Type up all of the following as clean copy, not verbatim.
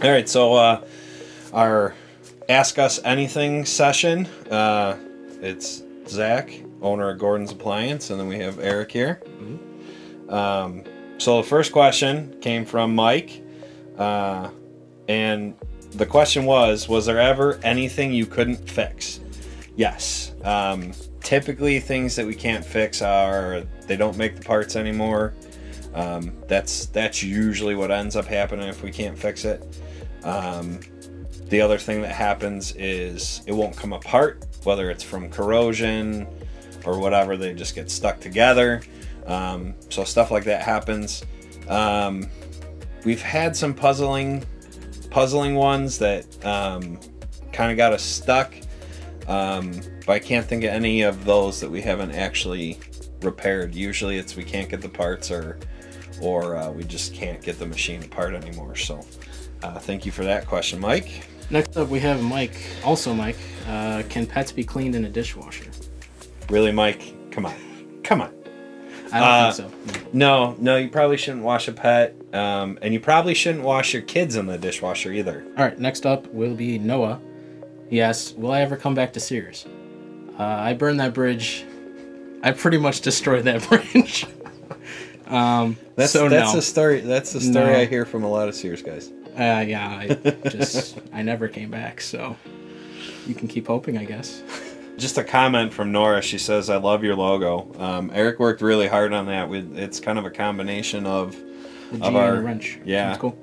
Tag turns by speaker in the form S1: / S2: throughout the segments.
S1: All right, so our Ask Us Anything session. It's Zach, owner of Gordon's Appliance, and then we have Aric here. So the first question came from Mike, and the question was there ever anything you couldn't fix? Yes. Typically things that we can't fix are they don't make the parts anymore. That's usually what ends up happening if we can't fix it. The other thing that happens is it won't come apart, whether it's from corrosion or whatever. They just get stuck together. So stuff like that happens. We've had some puzzling ones that kind of got us stuck, but I can't think of any of those that we haven't actually repaired. Usually it's we can't get the parts or we just can't get the machine apart anymore. So thank you for that question, Mike.
S2: Next up we have Mike. Also Mike, can pets be cleaned in a dishwasher?
S1: Really, Mike? Come on.
S2: I don't think so.
S1: No, you probably shouldn't wash a pet, and you probably shouldn't wash your kids in the dishwasher either.
S2: All right, next up will be Noah. He asks, will I ever come back to Sears? I burned that bridge. I pretty much destroyed that bridge.
S1: That's the story. That's the story I hear from a lot of Sears guys.
S2: Yeah, I never came back, so you can keep hoping, I guess.
S1: Just a comment from Nora. She says, I love your logo. Aric worked really hard on that. It's kind of a combination of
S2: our wrench.
S1: Yeah.
S2: That's cool.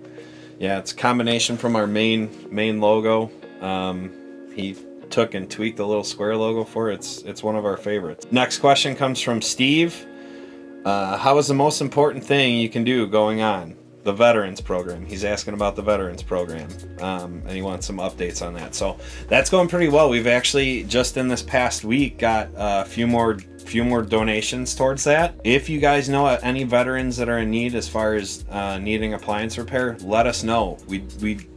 S1: Yeah, it's a combination from our main logo. He took and tweaked the little square logo for it. It's one of our favorites. Next question comes from Steve. How is the most important thing you can do going on? The Veterans Program. He's asking about the Veterans Program, and he wants some updates on that. So that's going pretty well. We've actually just in this past week got a few more donations towards that. If you guys know any veterans that are in need as far as needing appliance repair, let us know. We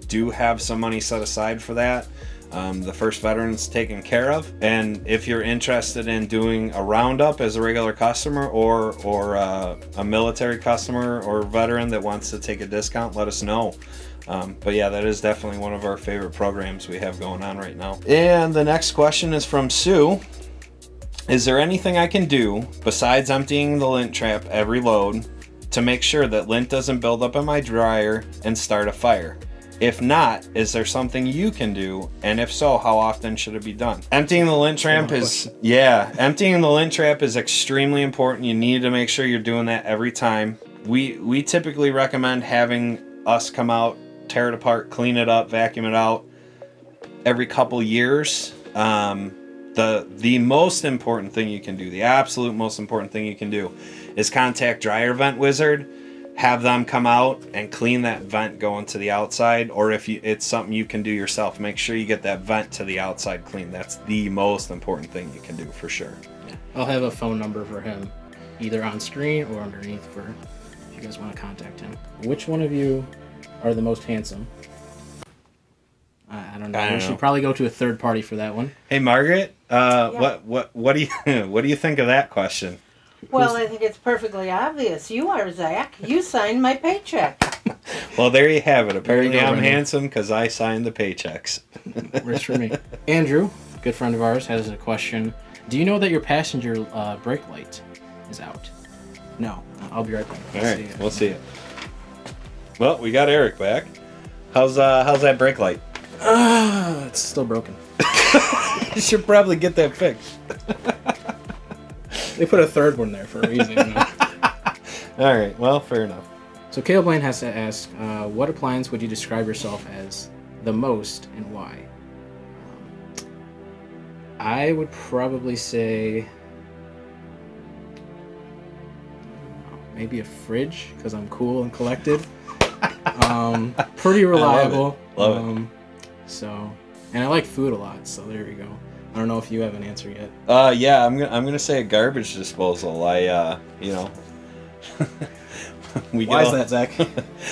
S1: do have some money set aside for that. The first veteran's taken care of, and if you're interested in doing a roundup as a regular customer or a military customer or veteran that wants to take a discount, let us know. But yeah, that is definitely one of our favorite programs we have going on right now. And the next question is from Sue. Is there anything I can do besides emptying the lint trap every load to make sure that lint doesn't build up in my dryer and start a fire? If not, is there something you can do? And if so, how often should it be done? Emptying the lint trap emptying the lint trap is extremely important. You need to make sure you're doing that every time. We typically recommend having us come out, tear it apart, clean it up, vacuum it out every couple years. The most important thing you can do, the absolute most important thing you can do, is contact Dryer Vent Wizard. Have them come out and clean that vent going to the outside, or if it's something you can do yourself, make sure you get that vent to the outside clean. That's the most important thing you can do for sure.
S2: Yeah. I'll have a phone number for him either on screen or underneath for if you guys want to contact him. Which one of you are the most handsome? I don't know. We should probably go to a third party for that one.
S1: Hey Margaret, what do you think of that question?
S3: Well, I think it's perfectly obvious. You are, Zach. You signed my paycheck.
S1: Well, there you have it. Apparently I'm handsome because I signed the paychecks.
S2: Works for me. Andrew, a good friend of ours, has a question. Do you know that your passenger brake light is out? No. I'll be right back.
S1: All right, we'll see it. Well, we got Aric back. How's that brake light?
S2: It's still broken.
S1: You should probably get that fixed.
S2: They put a third one there for a reason. You know?
S1: All right, well, fair enough.
S2: So Caleb Blaine has to ask, what appliance would you describe yourself as the most and why? I would probably say maybe a fridge because I'm cool and collected. Pretty reliable.
S1: Love it.
S2: So, and I like food a lot. So there you go. I don't know if you have an answer yet.
S1: Yeah, I'm gonna say a garbage disposal. Why
S2: is that, Zach?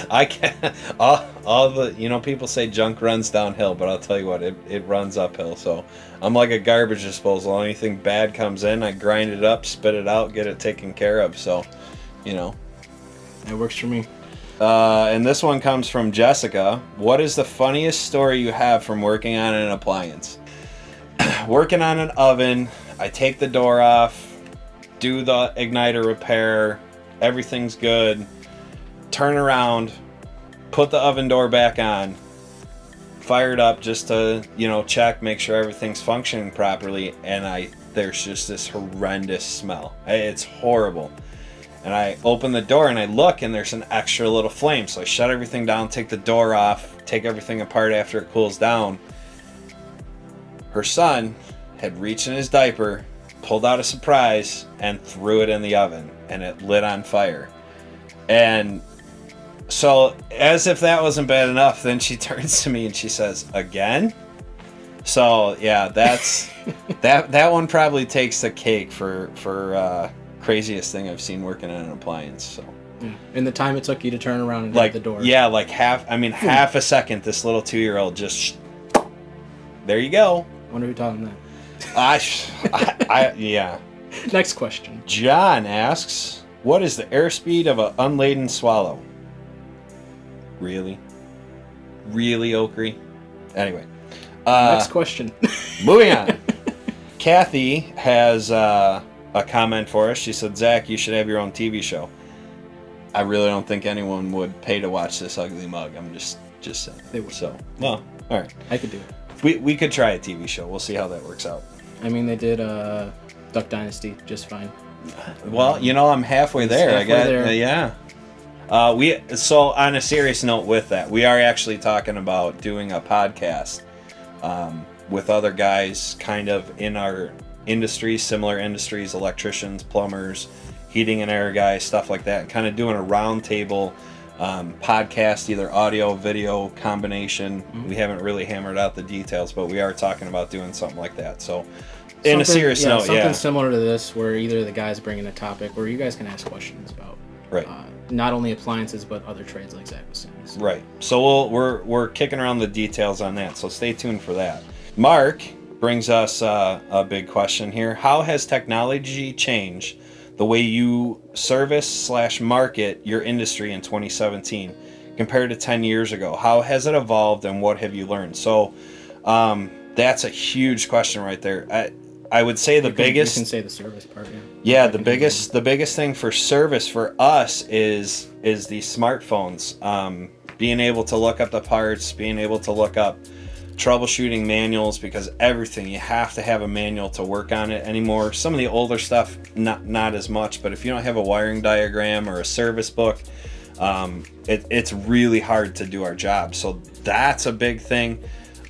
S1: I can't. All the people say junk runs downhill, but I'll tell you what, it runs uphill. So I'm like a garbage disposal. Anything bad comes in, I grind it up, spit it out, get it taken care of. So,
S2: That works for me.
S1: And this one comes from Jessica. What is the funniest story you have from working on an appliance? Working on an oven, I take the door off, do the igniter repair, everything's good, turn around, put the oven door back on, fire it up just to, check, make sure everything's functioning properly, and there's just this horrendous smell. It's horrible. And I open the door and I look, and there's an extra little flame. So I shut everything down, take the door off, take everything apart after it cools down. Her son had reached in his diaper, pulled out a surprise, and threw it in the oven, and it lit on fire. And so, as if that wasn't bad enough, then she turns to me and she says, "Again?" So yeah, that's that one probably takes the cake for craziest thing I've seen working on an appliance. So
S2: in the time it took you to turn around and
S1: like
S2: get the door.
S1: Yeah, like half a second. This little 2-year-old just, there you go.
S2: Wonder who taught him that.
S1: Yeah.
S2: Next question.
S1: John asks, what is the airspeed of an unladen swallow? Really, Okry? Anyway.
S2: Next question.
S1: Moving on. Kathy has a comment for us. She said, Zach, you should have your own TV show. I really don't think anyone would pay to watch this ugly mug. I'm just saying.
S2: They would.
S1: So, well, all right.
S2: I could do it.
S1: We could try a TV show. We'll see how that works out.
S2: I mean, they did Duck Dynasty just fine.
S1: Well, I'm halfway there.
S2: There.
S1: Yeah. So on a serious note with that, we are actually talking about doing a podcast with other guys kind of in our industries, similar industries, electricians, plumbers, heating and air guys, stuff like that, and kind of doing a roundtable podcast, either audio, video combination. We haven't really hammered out the details, but we are talking about doing something like that. So in a serious note,
S2: something similar to this, where either the guys bring in a topic where you guys can ask questions about not only appliances but other trades, like Zach was saying. So.
S1: Right. So we're kicking around the details on that. So stay tuned for that. Mark brings us a big question here. How has technology changed the way you service/market your industry in 2017 compared to 10 years ago? How has it evolved, and what have you learned? So that's a huge question right there. I would say the biggest...
S2: You can say the service part, yeah.
S1: Yeah, the biggest thing for service for us is the smartphones. Being able to look up the parts, being able to look up troubleshooting manuals, because everything, you have to have a manual to work on it anymore. Some of the older stuff, not as much, but if you don't have a wiring diagram or a service book, it's really hard to do our job. So that's a big thing.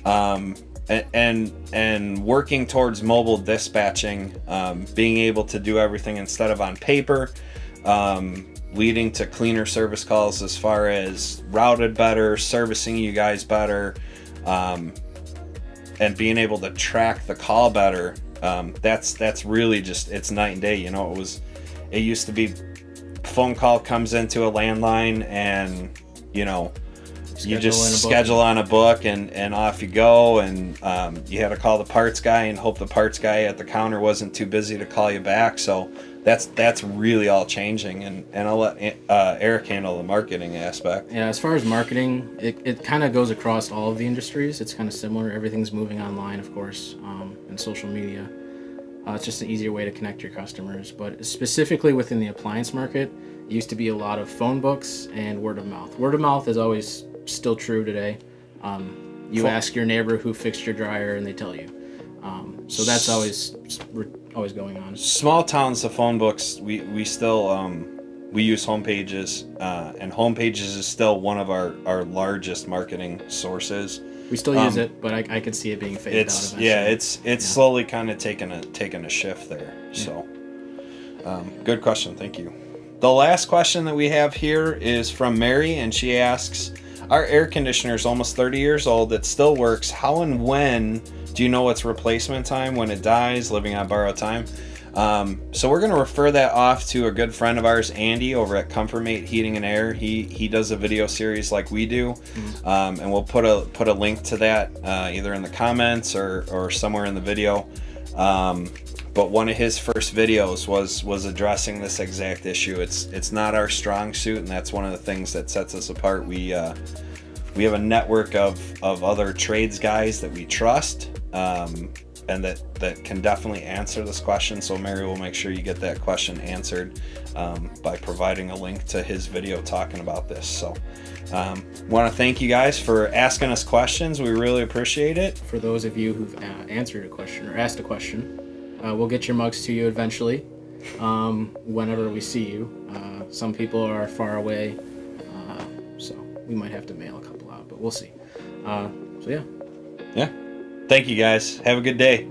S1: And working towards mobile dispatching, being able to do everything instead of on paper, leading to cleaner service calls as far as routed better, servicing you guys better, and being able to track the call better. That's really just, it's night and day. It used to be phone call comes into a landline, and you just schedule on a book and off you go, and you had to call the parts guy and hope the parts guy at the counter wasn't too busy to call you back. So that's really all changing, and I'll let Aric handle the marketing aspect.
S2: Yeah, as far as marketing, it kind of goes across all of the industries. It's kind of similar. Everything's moving online, of course, and social media. It's just an easier way to connect your customers. But specifically within the appliance market, it used to be a lot of phone books and word of mouth. Word of mouth is always still true today. You ask your neighbor who fixed your dryer, and they tell you. So that's always going on.
S1: Small towns, the phone books, we still we use home pages, and home pages is still one of our largest marketing sources.
S2: We still use it, but I could see it being faded out eventually.
S1: Yeah, it's slowly kind of taking a shift there. So good question, thank you. The last question that we have here is from Mary, and she asks, our air conditioner is almost 30 years old. It still works. How and when do you know it's replacement time, when it dies, living on borrowed time? So we're going to refer that off to a good friend of ours, Andy, over at ComfortMate Heating and Air. He does a video series like we do, and we'll put a link to that either in the comments or somewhere in the video. but one of his first videos was addressing this exact issue. It's not our strong suit, and that's one of the things that sets us apart. We have a network of other trades guys that we trust, and that can definitely answer this question. So Mary will make sure you get that question answered by providing a link to his video talking about this. So want to thank you guys for asking us questions. We really appreciate it.
S2: For those of you who've answered a question or asked a question, we'll get your mugs to you eventually, whenever we see you. Some people are far away, so we might have to mail a couple out, but we'll see. So yeah.
S1: Yeah. Thank you guys. Have a good day.